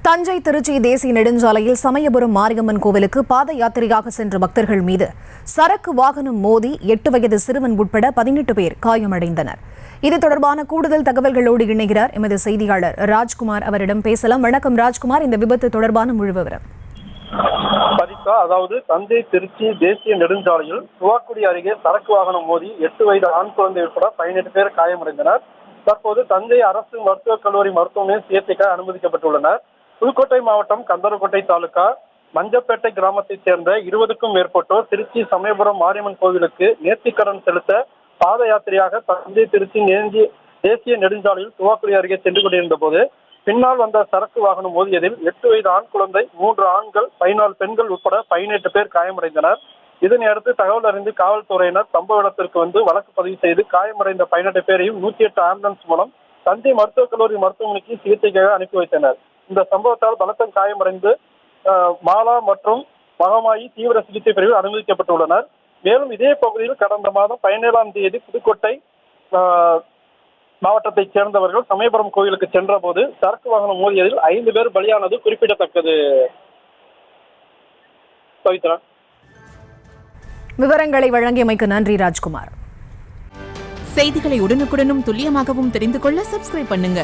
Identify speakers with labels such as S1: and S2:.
S1: தஞ்சை திருச்சி தேசிய நெடுஞ்சாலையில் சமயபுரம் மாரியம்மன் கோவிலுக்கு பாத யாத்திரையாக சென்ற பக்தர்கள் மீது சரக்கு வாகனம் மோதி 8 வயது சிறுவன் உட்பட 18 பேர் காயமடைந்தனர். இது தொடர்பான கூடுதல் தகவல்களோடு இணைகிறார் எமது செய்தியாளர் ராஜ்குமார். அவரிடம் பேசலாம். வணக்கம் ராஜ்குமார், இந்த விபத்து தொடர்பான முழு விவரம்.
S2: அதாவது தஞ்சை திருச்சி தேசிய நெடுஞ்சாலையில் துவாக்குடி அருகே சரக்கு வாகனம் மோதி 8 வயது ஆண் குழந்தை உட்பட 18 பேர் காயமடைந்தனர். தற்போது தஞ்சை அரசு மருத்துவக் கல்லூரி மருத்துவமனையில் சிகிச்சைக்காக அனுமதிக்கப்பட்டுள்ளனர். புதுக்கோட்டை மாவட்டம் கந்தரக்கோட்டை தாலுகா மஞ்சப்பேட்டை கிராமத்தைச் சேர்ந்த 20க்கும் மேற்பட்டோர் திருச்சி சமயபுரம் மாரியம்மன் கோவிலுக்கு நேர்த்திக்கடன் செலுத்த பாத யாத்திரையாக தஞ்சை திருச்சி தேசிய நெடுஞ்சாலையில் துவாக்குடி அருகே சென்று கொண்டிருந்த போது பின்னால் வந்த சரக்கு வாகனம் மோதியதில் 8 வயது ஆண் குழந்தை, 3 ஆண்கள், 14 பெண்கள் உட்பட 18 பேர் காயமடைந்தனர். இதனையடுத்து தகவல் அறிந்து காவல்துறையினர் சம்பவ இடத்திற்கு வந்து வழக்கு பதிவு செய்து காயமடைந்த 18 பேரையும் 108 ஆம்புலன்ஸ் மூலம் தஞ்சை மருத்துவக் கல்லூரி மருத்துவமனைக்கு சிகிச்சைக்காக அனுப்பி வைத்தனர். இந்த சம்பவத்தால் பலத்த காயமடைந்து மாலா மற்றும் மகமாயி தீவிர சிகிச்சை பிரிவில் அனுமதிக்கப்பட்டுள்ளனர். மேலும் இதே பகுதியில் கடந்த மாதம் 17ஆம் தேதி புதுக்கோட்டை மாவட்டத்தைச் சேர்ந்தவர்கள் சமயபுரம் கோவிலுக்கு சென்ற போது சரக்கு வாகனம் மோதியதில் 5 பேர் பலியானது குறிப்பிடத்தக்கது. பவித்ரா,
S1: விவரங்களை வழங்கியமைக்கு நன்றி ராஜ்குமார்.
S3: செய்திகளை உடனுக்குடனும் துல்லியமாகவும் தெரிந்து கொள்ள சப்ஸ்கிரைப் பண்ணுங்க.